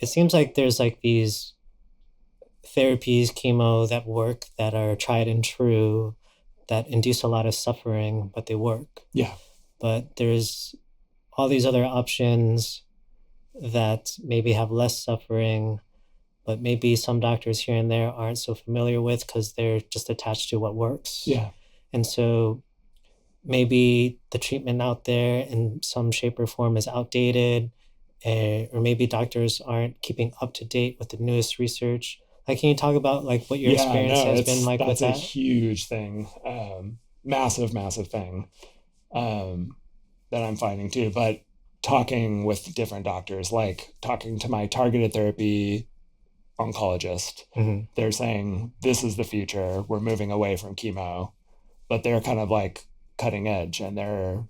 it seems like there's like these therapies, chemo that work, that are tried and true, that induce a lot of suffering, but they work. Yeah. But there's all these other options that maybe have less suffering, but maybe some doctors here and there aren't so familiar with because they're just attached to what works. Yeah. And so maybe the treatment out there in some shape or form is outdated, or maybe doctors aren't keeping up to date with the newest research. Like, can you talk about like what your Yeah, experience no, has been like with that's a that? huge thing. Massive thing. Um, that I'm finding too. But talking with different doctors, like talking to my targeted therapy oncologist, Mm-hmm. they're saying this is the future. We're moving away from chemo, but they're kind of like cutting edge and they're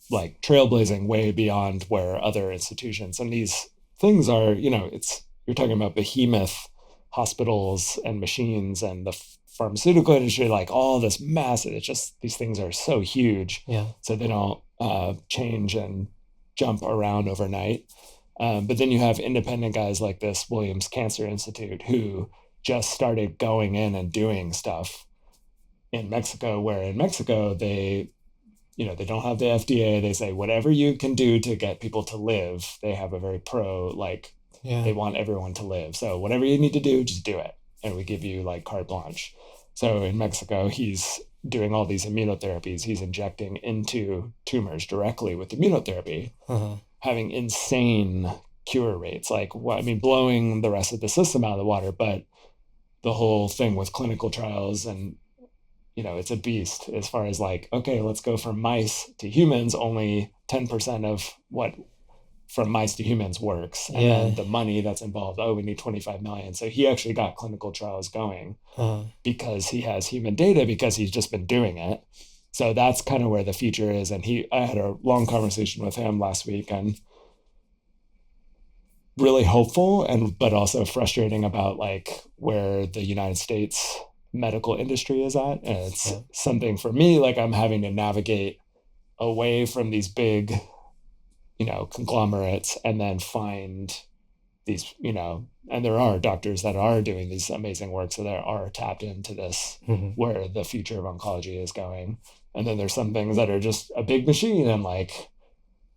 like trailblazing way beyond where other institutions and these things are, it's you're talking about behemoth hospitals and machines and the pharmaceutical industry, like all this massive, it's just these things are so huge. Yeah. So they don't change and jump around overnight. But then you have independent guys like this Williams Cancer Institute who just started going in and doing stuff in Mexico, where in Mexico they don't have the FDA. They say whatever you can do to get people to live. They have a very pro, like, Yeah. they want everyone to live. So whatever you need to do, just do it. And we give you like carte blanche. So in Mexico, he's doing all these immunotherapies. He's injecting into tumors directly with immunotherapy, Uh-huh. having insane cure rates. Like, what I mean, blowing the rest of the system out of the water. But the whole thing with clinical trials and it's a beast as far as like, okay, let's go from mice to humans. Only 10% of what from mice to humans works. And Yeah. then the money that's involved, oh, we need 25 million. So he actually got clinical trials going Uh-huh. because he has human data, because he's just been doing it. So that's kind of where the future is. And I had a long conversation with him last week and really hopeful but also frustrating about like where the United States medical industry is at. And it's something for me, like I'm having to navigate away from these big, conglomerates and then find these, and there are doctors that are doing these amazing work. So there are tapped into this, Mm-hmm. where the future of oncology is going. And then there's some things that are just a big machine. And like,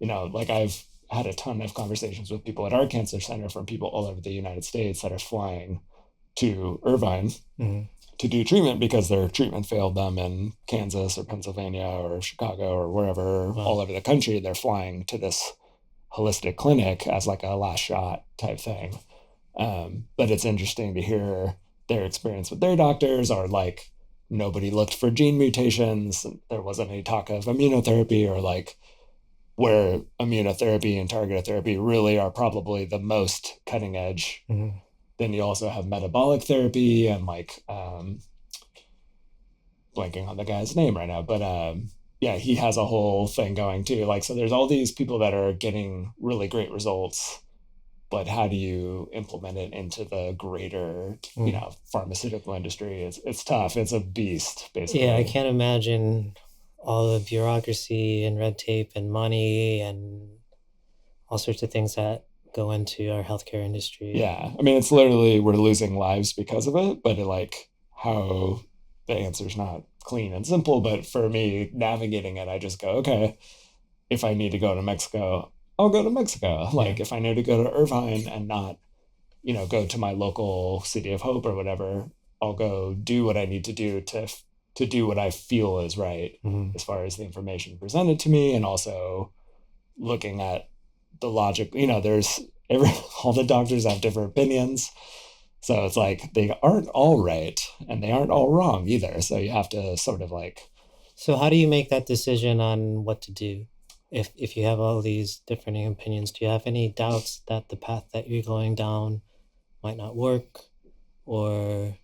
like I've had a ton of conversations with people at our cancer center from people all over the United States that are flying to Irvine Mm-hmm. to do treatment because their treatment failed them in Kansas or Pennsylvania or Chicago or wherever. Wow. All over the country. They're flying to this holistic clinic as like a last shot type thing. But it's interesting to hear their experience with their doctors, or like nobody looked for gene mutations. There wasn't any talk of immunotherapy, or like where immunotherapy and targeted therapy really are probably the most cutting edge. Mm-hmm. Then you also have metabolic therapy and like blanking on the guy's name right now, but yeah, he has a whole thing going too. Like, so there's all these people that are getting really great results, but how do you implement it into the greater, pharmaceutical industry? It's tough. It's a beast, basically. Yeah, I can't imagine all the bureaucracy and red tape and money and all sorts of things that go into our healthcare industry. Yeah, I mean, it's literally we're losing lives because of it, but how the answer's not clean and simple. But for me, navigating it, I just go, okay, if I need to go to Mexico, I'll go to Mexico. Like, if I need to go to Irvine and not, go to my local City of Hope or whatever, I'll go do what I need to do to do what I feel is right, Mm-hmm. as far as the information presented to me, and also looking at the logic. There's all the doctors have different opinions. So it's like they aren't all right and they aren't all wrong either. So you have to sort of like. So how do you make that decision on what to do? If you have all these different opinions, do you have any doubts that the path that you're going down might not work? Or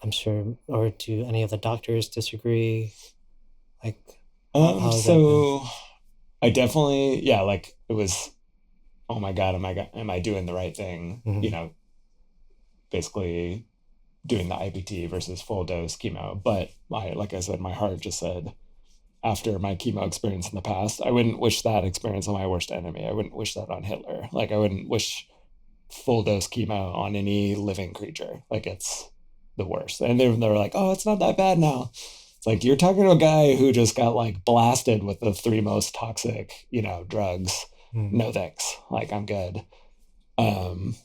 I'm sure, or do any of the doctors disagree? Like, so I definitely, yeah, like it was, oh my God, am I doing the right thing? Mm-hmm. Basically doing the IPT versus full dose chemo. But like I said, my heart just said, after my chemo experience in the past. I wouldn't wish that experience on my worst enemy. I wouldn't wish that on Hitler. Like I wouldn't wish full dose chemo on any living creature. Like it's the worst. And they're like, oh, it's not that bad now. It's like you're talking to a guy who just got like blasted with the three most toxic, drugs. No thanks. Like I'm good. And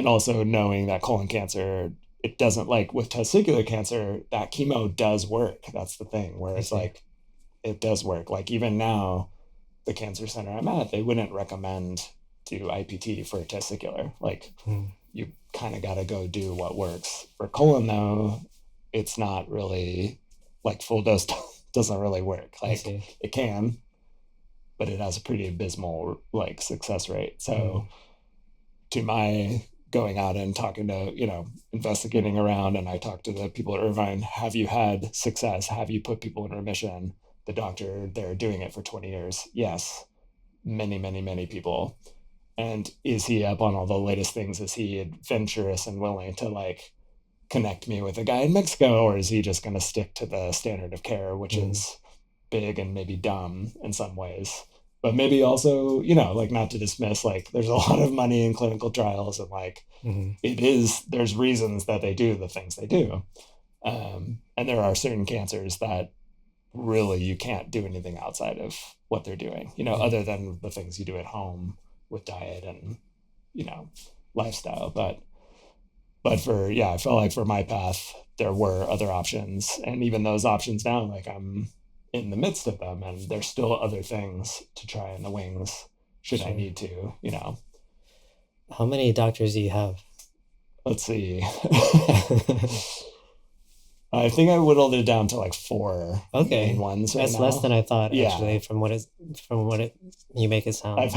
also knowing that colon cancer, it doesn't, like with testicular cancer, that chemo does work. That's the thing where it's like it does work. Like even now, the cancer center I'm at, they wouldn't recommend do IPT for testicular. Like you kind of got to go do what works. For colon though, it's not really like full dose doesn't really work. Like it can, but it has a pretty abysmal like success rate. So to my going out and talking to, investigating around, and I talked to the people at Irvine, have you had success? Have you put people in remission? The doctor, they're doing it for 20 years. Yes. Many, many, many people. And is he up on all the latest things? Is he adventurous and willing to like connect me with a guy in Mexico? Or is he just going to stick to the standard of care, which is big and maybe dumb in some ways? But maybe also, like not to dismiss, like there's a lot of money in clinical trials and like there's reasons that they do the things they do. And there are certain cancers that really you can't do anything outside of what they're doing, other than the things you do at home with diet and, lifestyle. But I felt like for my path, there were other options. And even those options now, like I'm in the midst of them and there's still other things to try in the wings should I need to, How many doctors do you have? Let's see. I think I whittled it down to like 4 main ones. That's right less than I thought, actually, from what you make it sound.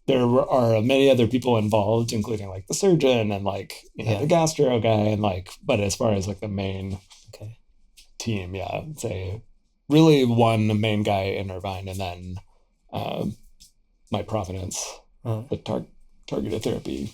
There are many other people involved, including like the surgeon and like, the gastro guy and like, but as far as like the main team, I'd say really one main guy in Irvine and then my Providence, the targeted therapy